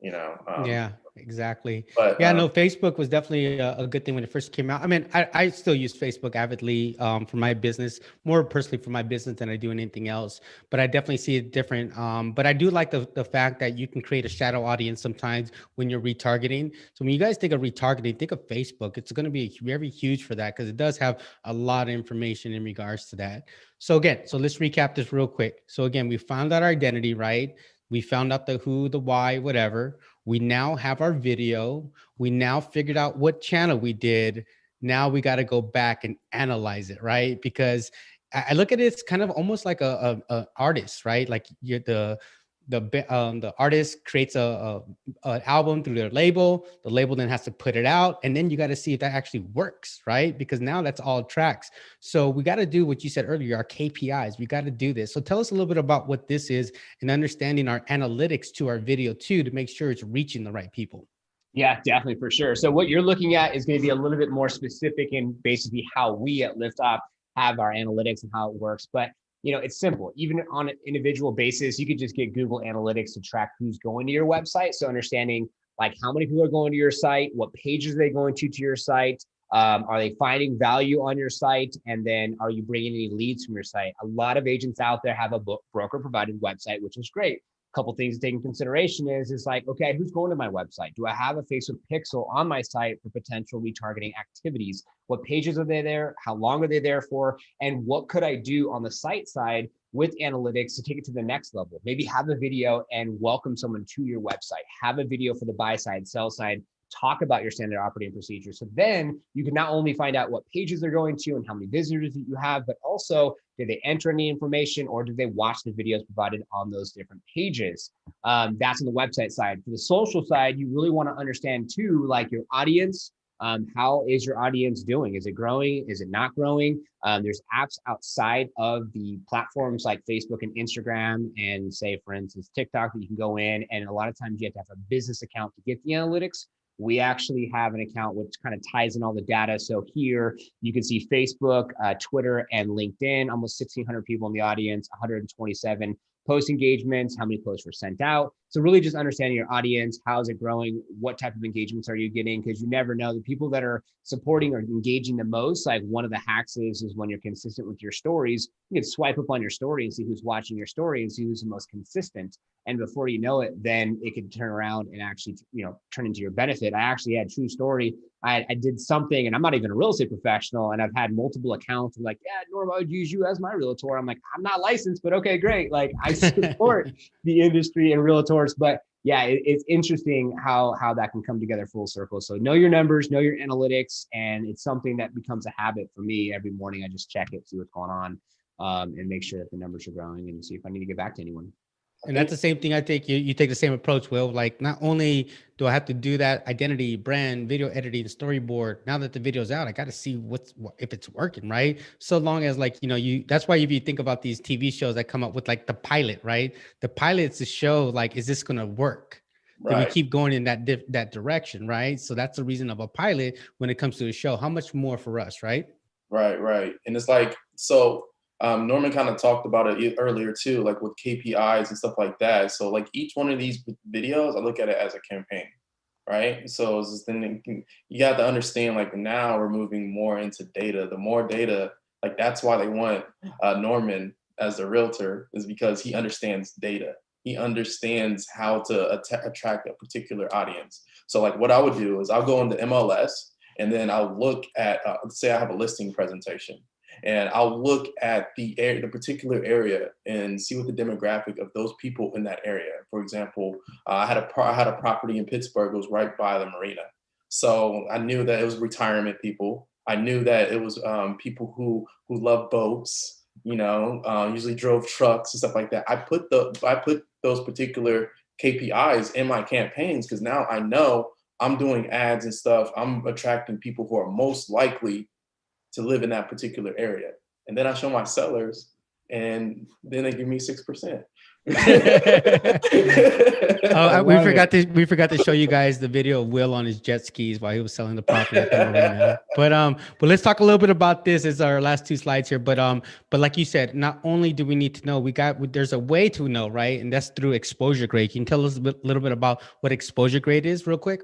Yeah, exactly. But no, Facebook was definitely a good thing when it first came out. I mean, I still use Facebook avidly for my business, more personally for my business than I do anything else. But I definitely see it different. But I do like the fact that you can create a shadow audience sometimes when you're retargeting. So when you guys think of retargeting, think of Facebook. It's going to be very huge for that because it does have a lot of information in regards to that. So again, let's recap this real quick. So again, we found out our identity, right? We found out the who, the why, whatever. We now have our video. We now figured out what channel we did. Now we got to go back and analyze it, right? Because I look at it, it's kind of almost like a artist, right? Like you're the artist creates an album through their label. The label then has to put it out, and then you got to see if that actually works, right? Because now that's all tracks. So we got to do what you said earlier, our KPIs. We got to do this. So tell us a little bit about what this is and understanding our analytics to our video too, to make sure it's reaching the right people. Yeah, definitely, for sure. So what you're looking at is going to be a little bit more specific in basically how we at Liftoff have our analytics and how it works. But it's simple. Even on an individual basis, you could just get Google Analytics to track who's going to your website. So understanding like how many people are going to your site, what pages are they going to your site, are they finding value on your site, and then are you bringing any leads from your site? A lot of agents out there have a broker provided website, which is great. Couple things to take in consideration is like, okay, who's going to my website? Do I have a Facebook pixel on my site for potential retargeting activities? What pages are they there? How long are they there for? And what could I do on the site side with analytics to take it to the next level? Maybe have a video and welcome someone to your website. Have a video for the buy side, sell side, talk about your standard operating procedures. So then you can not only find out what pages they're going to and how many visitors that you have, but also did they enter any information or did they watch the videos provided on those different pages? That's on the website side. For the social side, you really want to understand too, like your audience. How is your audience doing? Is it growing? Is it not growing? There's apps outside of the platforms like Facebook and Instagram and say, for instance, TikTok that you can go in. And a lot of times you have to have a business account to get the analytics. We actually have an account which kind of ties in all the data. So here you can see Facebook, Twitter, and LinkedIn, almost 1,600 people in the audience, 127 post engagements, how many posts were sent out. So really just understanding your audience, how's it growing, what type of engagements are you getting? Because you never know, the people that are supporting or engaging the most, like one of the hacks is when you're consistent with your stories, you can swipe up on your story and see who's watching your story and see who's the most consistent. And before you know it, then it could turn around and actually, turn into your benefit. I actually had true story. I did something, and I'm not even a real estate professional, and I've had multiple accounts. I'm like, yeah, Norm, I would use you as my realtor. I'm like, I'm not licensed, but okay, great. Like, I support the industry and realtors, but yeah, it's interesting how that can come together full circle. So know your numbers, know your analytics, and it's something that becomes a habit for me. Every morning, I just check it, see what's going on, and make sure that the numbers are growing, and see if I need to get back to anyone. And that's the same thing. I think you take the same approach, Will. Like, not only do I have to do that identity, brand, video editing, storyboard, now that the video's out, I got to see if it's working, right? So long as that's why if you think about these TV shows that come up with like the pilot, right? The pilot's to show like, is this going to work? Right. Do we keep going in that direction, right? So that's the reason of a pilot when it comes to a show. How much more for us, right? Right. And it's like, so Norman kind of talked about it earlier too, like with KPIs and stuff like that. So like each one of these videos, I look at it as a campaign, right? So it's just, then you got to understand, like, now we're moving more into data. The more data, like, that's why they want Norman as the realtor, is because he understands data. He understands how to attract a particular audience. So like what I would do is I'll go into MLS, and then I'll look at, say I have a listing presentation, and I'll look at the particular area and see what the demographic of those people in that area. For example, I had a property in Pittsburgh. It was right by the marina. So I knew that it was retirement people. I knew that it was people who love boats, usually drove trucks and stuff like that. I put those particular KPIs in my campaigns, because now I know I'm doing ads and stuff. I'm attracting people who are most likely to live in that particular area. And then I show my sellers, and then they give me 6%. We forgot to show you guys the video of Will on his jet skis while he was selling the property at the marina. But let's talk a little bit about this. It's our last two slides here. But like you said, not only do we need to know, there's a way to know, right? And that's through exposure grade. Can you tell us a little bit about what exposure grade is real quick?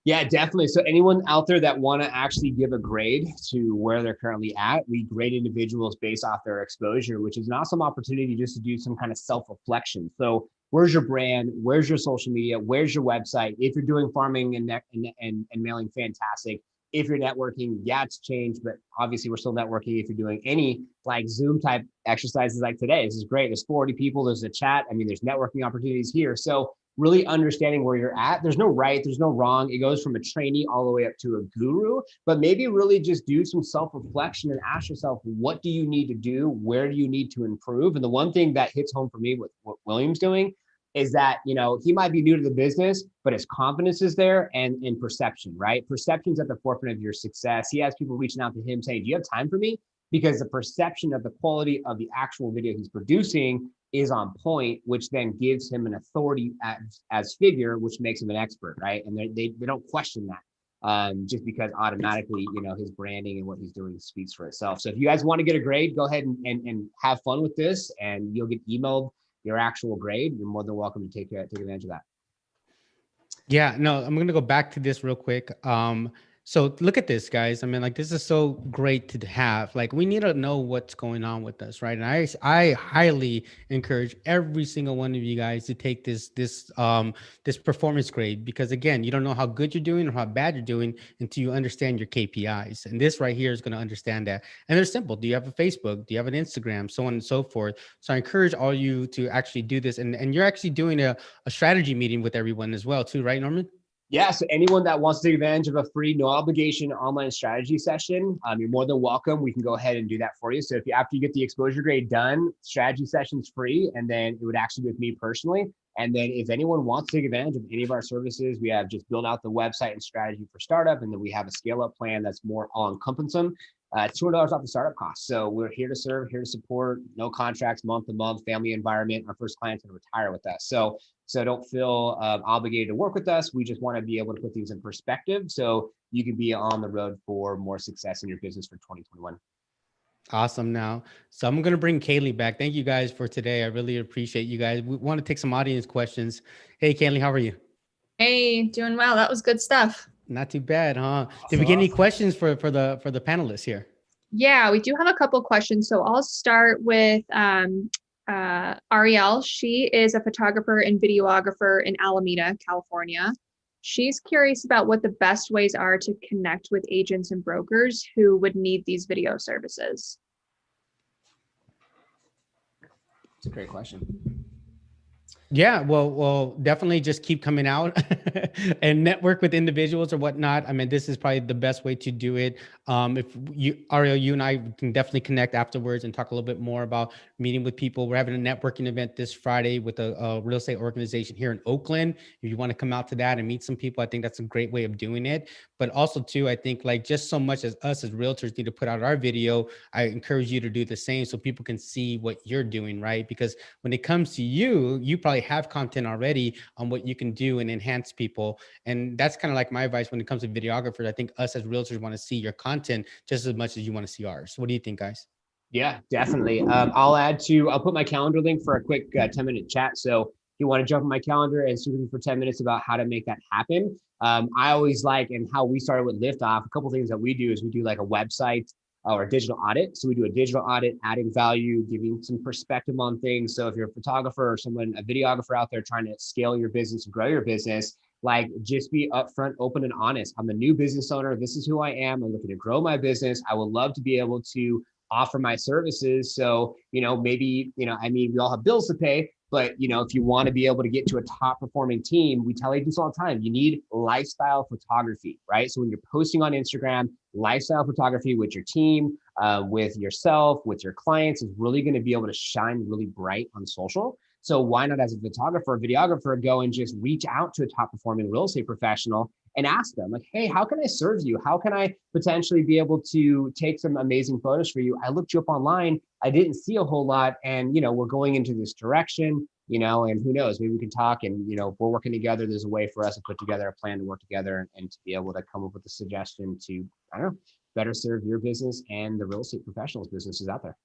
Yeah, definitely. So anyone out there that want to actually give a grade to where they're currently at, we grade individuals based off their exposure, which is an awesome opportunity just to do some kind of self-reflection. So where's your brand? Where's your social media? Where's your website? If you're doing farming and mailing, fantastic. If you're networking, yeah, it's changed, but obviously we're still networking. If you're doing any like Zoom type exercises like today, this is great. There's 40 people, there's a chat. I mean, there's networking opportunities here. So really understanding where you're at. There's no right, there's no wrong. It goes from a trainee all the way up to a guru, but maybe really just do some self-reflection and ask yourself, what do you need to do? Where do you need to improve? And the one thing that hits home for me with what William's doing is that, he might be new to the business, but his confidence is there, and perception, right? Perception's at the forefront of your success. He has people reaching out to him saying, do you have time for me? Because the perception of the quality of the actual video he's producing is on point, which then gives him an authority as figure, which makes him an expert, right? And they don't question that just because automatically, his branding and what he's doing speaks for itself. So if you guys want to get a grade, go ahead and have fun with this, and you'll get emailed your actual grade. You're more than welcome to take advantage of that. Yeah, no, I'm going to go back to this real quick. So look at this, guys. I mean, like, this is so great to have. Like, we need to know what's going on with us, right? And I highly encourage every single one of you guys to take this performance grade, because again, you don't know how good you're doing or how bad you're doing until you understand your KPIs. And this right here is going to understand that. And they're simple. Do you have a Facebook? Do you have an Instagram? So on and so forth. So I encourage all you to actually do this. And you're actually doing a strategy meeting with everyone as well, too, right, Norman? Yeah, so anyone that wants to take advantage of a free, no obligation online strategy session, you're more than welcome. We can go ahead and do that for you. So after you get the exposure grade done, strategy session's free, and then it would actually be with me personally. And then if anyone wants to take advantage of any of our services, we have just built out the website and strategy for startup, and then we have a scale-up plan that's more all-encompassing. $200 off the startup cost. So we're here to serve, here to support, no contracts, month to month, family environment. Our first client's going to retire with us. So don't feel obligated to work with us. We just want to be able to put things in perspective so you can be on the road for more success in your business for 2021. Awesome. Now, so I'm going to bring Kaylee back. Thank you guys for today. I really appreciate you guys. We want to take some audience questions. Hey, Kaylee, how are you? Hey, doing well. That was good stuff. Not too bad, huh? Did we get any questions for the panelists here? Yeah, we do have a couple questions. So I'll start with Ariel. She is a photographer and videographer in Alameda, California. She's curious about what the best ways are to connect with agents and brokers who would need these video services. It's a great question. Yeah, well, definitely just keep coming out and network with individuals or whatnot. I mean, this is probably the best way to do it. If you, Ariel, you and I can definitely connect afterwards and talk a little bit more about meeting with people. We're having a networking event this Friday with a real estate organization here in Oakland. If you want to come out to that and meet some people, I think that's a great way of doing it. But also too, I think like just so much as us as realtors need to put out our video, I encourage you to do the same so people can see what you're doing, right? Because when it comes to you, you probably have content already on what you can do and enhance people. And that's kind of like my advice when it comes to videographers. I think us as realtors want to see your content just as much as you want to see ours. What do you think, guys? Yeah, definitely. I'll put my calendar link for a quick 10-minute chat. So if you want to jump on my calendar and speak with me for 10 minutes about how to make that happen. I always like, and how we started with Liftoff, a couple of things that we do is we do like a website or a digital audit. So we do a digital audit, adding value, giving some perspective on things. So if you're a photographer or someone, a videographer out there trying to scale your business and grow your business, like just be upfront, open and honest. I'm a new business owner. This is who I am. I'm looking to grow my business. I would love to be able to offer my services. So, maybe, I mean, we all have bills to pay, but, if you want to be able to get to a top performing team, we tell agents all the time, you need lifestyle photography, right? So when you're posting on Instagram, lifestyle photography with your team, with yourself, with your clients is really going to be able to shine really bright on social. So why not, as a photographer or videographer, go and just reach out to a top performing real estate professional and ask them like, hey, how can I serve you? How can I potentially be able to take some amazing photos for you? I looked you up online. I didn't see a whole lot. And, we're going into this direction, and who knows, maybe we can talk and, if we're working together, there's a way for us to put together a plan to work together and to be able to come up with a suggestion to, I don't know, better serve your business and the real estate professionals businesses out there.